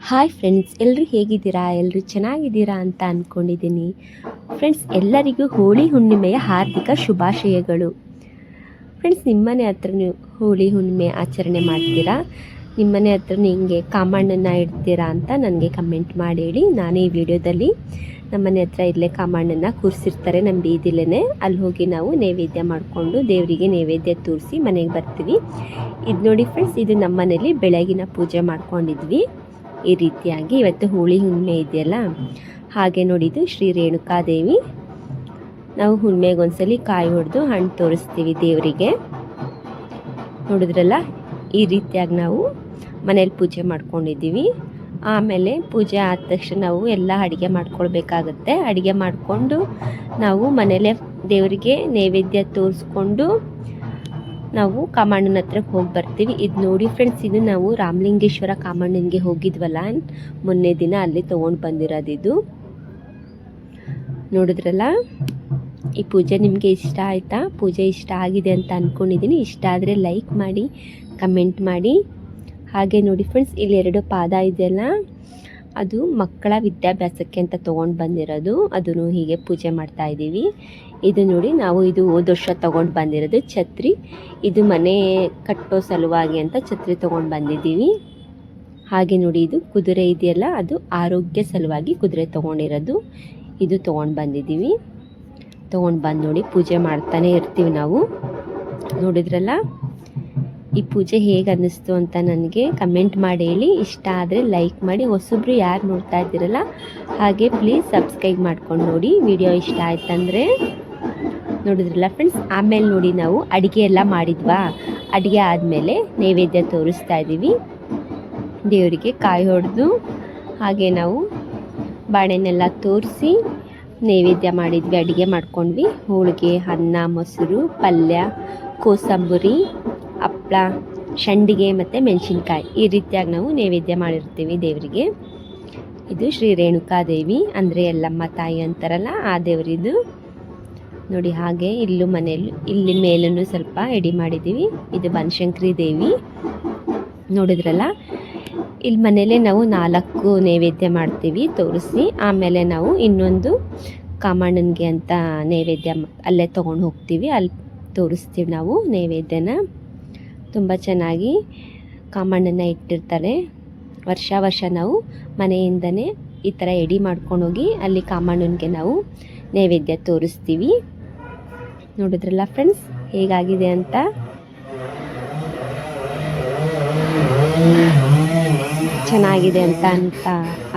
Hi friends, ಎಲ್ಲರೂ ಹೇಗಿದ್ದೀರಾ? ಎಲ್ಲರೂ ಚೆನ್ನಾಗಿದ್ದೀರಾ ಅಂತ ಅಂದ್ಕೊಂಡಿದ್ದೀನಿ. ಫ್ರೆಂಡ್ಸ್, ಎಲ್ಲರಿಗೂ ಹೋಳಿ ಹುಣ್ಣಿಮೆಯ ಹಾರ್ದಿಕ ಶುಭಾಶಯಗಳು. ಫ್ರೆಂಡ್ಸ್, ನಿಮ್ಮನೆ ಹತ್ರ ನೀವು ಹೋಳಿ ಹುಣ್ಣಿಮೆ ಆಚರಣೆ ಮಾಡ್ತೀರಾ? ನಿಮ್ಮನೆ ಹತ್ರ ಹಿಂಗೆ ಕಾಮಣ್ಣನ ಇಡ್ತೀರಾ ಅಂತ ನನಗೆ ಕಮೆಂಟ್ ಮಾಡಿ ಹೇಳಿ. ನಾನು ಈ ವಿಡಿಯೋದಲ್ಲಿ ನಮ್ಮನೆ ಹತ್ರ ಇಲ್ಲೇ ಕಾಮಣ್ಣನ ಕೂರಿಸಿರ್ತಾರೆ ನಮ್ಮ ಬೀದಿಲೇ. ಅಲ್ಲಿ ಹೋಗಿ ನಾವು ನೈವೇದ್ಯ ಮಾಡಿಕೊಂಡು ದೇವರಿಗೆ ನೈವೇದ್ಯ ತೋರಿಸಿ ಮನೆಗೆ ಬರ್ತೀವಿ. ಇದು ನೋಡಿ ಫ್ರೆಂಡ್ಸ್, ಇದು ನಮ್ಮ ಮನೇಲಿ ಬೆಳಗಿನ ಪೂಜೆ ಮಾಡ್ಕೊಂಡಿದ್ವಿ. ಈ ರೀತಿಯಾಗಿ ಇವತ್ತು ಹೋಳಿ ಹುಣ್ಣಿಮೆ ಇದೆಯಲ್ಲ, ಹಾಗೆ ನೋಡಿದ್ದು ಶ್ರೀ ರೇಣುಕಾದೇವಿ. ನಾವು ಹುಣ್ಣಿಮೆಗೆ ಒಂದ್ಸಲಿ ಕಾಯಿ ಹೊಡೆದು ಹಣ್ಣು ತೋರಿಸ್ತೀವಿ ದೇವರಿಗೆ. ನೋಡಿದ್ರಲ್ಲ, ಈ ರೀತಿಯಾಗಿ ನಾವು ಮನೇಲಿ ಪೂಜೆ ಮಾಡ್ಕೊಂಡಿದ್ದೀವಿ. ಆಮೇಲೆ ಪೂಜೆ ಆದ ತಕ್ಷಣ ನಾವು ಎಲ್ಲ ಅಡುಗೆ ಮಾಡ್ಕೊಳ್ಬೇಕಾಗತ್ತೆ. ಅಡುಗೆ ಮಾಡಿಕೊಂಡು ನಾವು ಮನೇಲೆ ದೇವರಿಗೆ ನೈವೇದ್ಯ ತೋರಿಸ್ಕೊಂಡು ನಾವು ಕಾಮಣ್ಣನ ಹತ್ರಕ್ಕೆ ಹೋಗಿ ಬರ್ತೀವಿ. ಇದು ನೋಡಿ ಫ್ರೆಂಡ್ಸ್, ಇದು ನಾವು ರಾಮಲಿಂಗೇಶ್ವರ ಕಾಮಣ್ಣನಿಗೆ ಹೋಗಿದ್ವಲ್ಲ ಮೊನ್ನೆ ದಿನ, ಅಲ್ಲಿ ತೊಗೊಂಡು ಬಂದಿರೋದಿದು. ನೋಡಿದ್ರಲ್ಲ, ಈ ಪೂಜೆ ನಿಮಗೆ ಇಷ್ಟ ಆಯಿತಾ? ಪೂಜೆ ಇಷ್ಟ ಆಗಿದೆ ಅಂತ ಅಂದ್ಕೊಂಡಿದ್ದೀನಿ. ಇಷ್ಟ ಆದರೆ ಲೈಕ್ ಮಾಡಿ, ಕಮೆಂಟ್ ಮಾಡಿ. ಹಾಗೆ ನೋಡಿ ಫ್ರೆಂಡ್ಸ್, ಇಲ್ಲಿ 2 ಪಾದ ಇದೆಯಲ್ಲ, ಅದು ಮಕ್ಕಳ ವಿದ್ಯಾಭ್ಯಾಸಕ್ಕೆ ಅಂತ ತೊಗೊಂಡು ಬಂದಿರೋದು. ಅದನ್ನು ಹೀಗೆ ಪೂಜೆ ಮಾಡ್ತಾ ಇದ್ದೀವಿ. ಇದು ನೋಡಿ, ನಾವು ಇದು ಹೋದ ವರ್ಷ ತೊಗೊಂಡು ಬಂದಿರೋದು ಛತ್ರಿ. ಇದು ಮನೆ ಕಟ್ಟೋ ಸಲುವಾಗಿ ಅಂತ ಛತ್ರಿ ತೊಗೊಂಡು ಬಂದಿದ್ದೀವಿ. ಹಾಗೆ ನೋಡಿ, ಇದು ಕುದುರೆ ಇದೆಯಲ್ಲ, ಅದು ಆರೋಗ್ಯ ಸಲುವಾಗಿ ಕುದುರೆ ತೊಗೊಂಡಿರೋದು. ಇದು ತೊಗೊಂಡು ಬಂದಿದ್ದೀವಿ. ತೊಗೊಂಡು ಬಂದು ನೋಡಿ ಪೂಜೆ ಮಾಡ್ತಾನೆ ಇರ್ತೀವಿ ನಾವು. ನೋಡಿದ್ರಲ್ಲ, ಈ ಪೂಜೆ ಹೇಗೆ ಅನ್ನಿಸ್ತು ಅಂತ ನನಗೆ ಕಮೆಂಟ್ ಮಾಡಿ ಹೇಳಿ. ಇಷ್ಟ ಆದರೆ ಲೈಕ್ ಮಾಡಿ. ಹೊಸಬ್ರು ಯಾರು ನೋಡ್ತಾ ಇದ್ದೀರಲ್ಲ, ಹಾಗೆ ಪ್ಲೀಸ್ ಸಬ್ಸ್ಕ್ರೈಬ್ ಮಾಡ್ಕೊಂಡು ನೋಡಿ. ವಿಡಿಯೋ ಇಷ್ಟ ಆಯ್ತಂದರೆ. ನೋಡಿದ್ರಲ್ಲ ಫ್ರೆಂಡ್ಸ್, ಆಮೇಲೆ ನೋಡಿ ನಾವು ಅಡುಗೆ ಎಲ್ಲ ಮಾಡಿದ್ವಾ. ಅಡುಗೆ ಆದಮೇಲೆ ನೈವೇದ್ಯ ತೋರಿಸ್ತಾ ಇದ್ದೀವಿ ದೇವರಿಗೆ. ಕಾಯಿ ಹೊಡೆದು ಹಾಗೆ ನಾವು ಬಾಳೆನೆಲ್ಲ ತೋರಿಸಿ ನೈವೇದ್ಯ ಮಾಡಿದ್ವಿ. ಅಡುಗೆ ಮಾಡ್ಕೊಂಡ್ವಿ. ಹೋಳಿಗೆ, ಅನ್ನ, ಮೊಸರು, ಪಲ್ಯ, ಕೋಸಂಬರಿ, ಹಪ್ಪಳ, ಸಂಡಿಗೆ ಮತ್ತು ಮೆಣಸಿನ್ಕಾಯಿ, ಈ ರೀತಿಯಾಗಿ ನಾವು ನೈವೇದ್ಯ ಮಾಡಿರ್ತೀವಿ ದೇವರಿಗೆ. ಇದು ಶ್ರೀ ರೇಣುಕಾದೇವಿ, ಅಂದರೆ ಎಲ್ಲಮ್ಮ ತಾಯಿ ಅಂತಾರಲ್ಲ, ಆ ದೇವರಿದು ನೋಡಿ. ಹಾಗೆ ಇಲ್ಲೂ ಮನೆಯಲ್ಲಿ ಇಲ್ಲಿ ಮೇಲೂ ಸ್ವಲ್ಪ ಎಡಿ ಮಾಡಿದ್ದೀವಿ. ಇದು ಬನಶಂಕರಿ ದೇವಿ. ನೋಡಿದ್ರಲ್ಲ, ಇಲ್ಲಿ ಮನೇಲೇ ನಾವು 4 ನೈವೇದ್ಯ ಮಾಡ್ತೀವಿ ತೋರಿಸಿ. ಆಮೇಲೆ ನಾವು ಇನ್ನೊಂದು ಕಾಮಣ್ಣನಿಗೆ ಅಂತ ನೈವೇದ್ಯ ಅಲ್ಲೇ ತೊಗೊಂಡು ಹೋಗ್ತೀವಿ. ಅಲ್ಲಿ ತೋರಿಸ್ತೀವಿ ನಾವು ನೈವೇದ್ಯನ. ತುಂಬ ಚೆನ್ನಾಗಿ ಕಾಮಣ್ಣನ ಇಟ್ಟಿರ್ತಾರೆ. ವರ್ಷ ನಾವು ಮನೆಯಿಂದನೇ ಈ ಥರ ಎಡಿ ಮಾಡ್ಕೊಂಡೋಗಿ ಅಲ್ಲಿ ಕಾಮಣ್ಣನಿಗೆ ನಾವು ನೈವೇದ್ಯ ತೋರಿಸ್ತೀವಿ. ನೋಡಿದ್ರಲ್ಲ ಫ್ರೆಂಡ್ಸ್, ಹೇಗಾಗಿದೆ ಅಂತ. ಚೆನ್ನಾಗಿದೆ ಅಂತ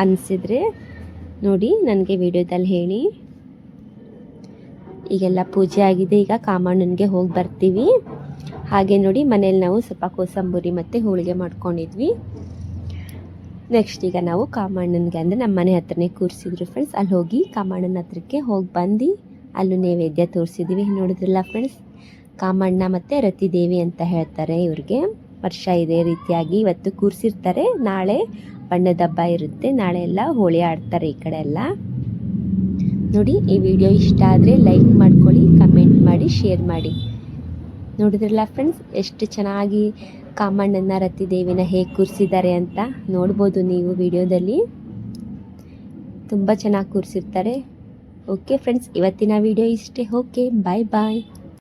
ಅನಿಸಿದ್ರೆ ನೋಡಿ ನನಗೆ ವಿಡಿಯೋದಲ್ಲಿ ಹೇಳಿ. ಈಗೆಲ್ಲ ಪೂಜೆ ಆಗಿದೆ. ಈಗ ಕಾಮಣ್ಣನಿಗೆ ಹೋಗಿ ಬರ್ತೀವಿ. ಹಾಗೆ ನೋಡಿ, ಮನೇಲಿ ನಾವು ಸ್ವಲ್ಪ ಕೋಸಂಬರಿ ಮತ್ತು ಹೋಳಿಗೆ ಮಾಡ್ಕೊಂಡಿದ್ವಿ. ನೆಕ್ಸ್ಟ್ ಈಗ ನಾವು ಕಾಮಣ್ಣನಿಗೆ, ಅಂದರೆ ನಮ್ಮ ಮನೆ ಹತ್ರನೇ ಕೂರಿಸಿದ್ರು ಫ್ರೆಂಡ್ಸ್, ಅಲ್ಲಿ ಹೋಗಿ ಕಾಮಣ್ಣನ ಹತ್ರಕ್ಕೆ ಹೋಗಿ ಬಂದು ಅಲ್ಲೂ ನೈವೇದ್ಯ ತೋರಿಸಿದ್ವಿ. ನೋಡಿದ್ರಲ್ಲ ಫ್ರೆಂಡ್ಸ್, ಕಾಮಣ್ಣ ಮತ್ತು ರತಿದೇವಿ ಅಂತ ಹೇಳ್ತಾರೆ ಇವ್ರಿಗೆ. ವರ್ಷ ಇದೇ ರೀತಿಯಾಗಿ ಇವತ್ತು ಕೂರಿಸಿರ್ತಾರೆ. ನಾಳೆ ಬಣ್ಣದ ಹಬ್ಬ ಇರುತ್ತೆ. ನಾಳೆ ಎಲ್ಲ ಹೋಳಿ ಆಡ್ತಾರೆ ಈ ಕಡೆ ಎಲ್ಲ. ನೋಡಿ, ಈ ವಿಡಿಯೋ ಇಷ್ಟ ಆದರೆ ಲೈಕ್ ಮಾಡ್ಕೊಳ್ಳಿ, ಕಮೆಂಟ್ ಮಾಡಿ, ಶೇರ್ ಮಾಡಿ. ನೋಡಿದ್ರಲ್ಲ ಫ್ರೆಂಡ್ಸ್, ಎಷ್ಟು ಚೆನ್ನಾಗಿ ಕಾಮಣ್ಣನ ರತಿದೇವಿನ ಹೇಗೆ ಕೂರಿಸಿದ್ದಾರೆ ಅಂತ ನೋಡ್ಬೋದು ನೀವು ವಿಡಿಯೋದಲ್ಲಿ. ತುಂಬ ಚೆನ್ನಾಗಿ ಕೂರಿಸಿರ್ತಾರೆ. ಓಕೆ ಫ್ರೆಂಡ್ಸ್, ಇವತ್ತಿನ ವಿಡಿಯೋ ಇಷ್ಟೇ. ಓಕೆ, ಬಾಯ್ ಬಾಯ್.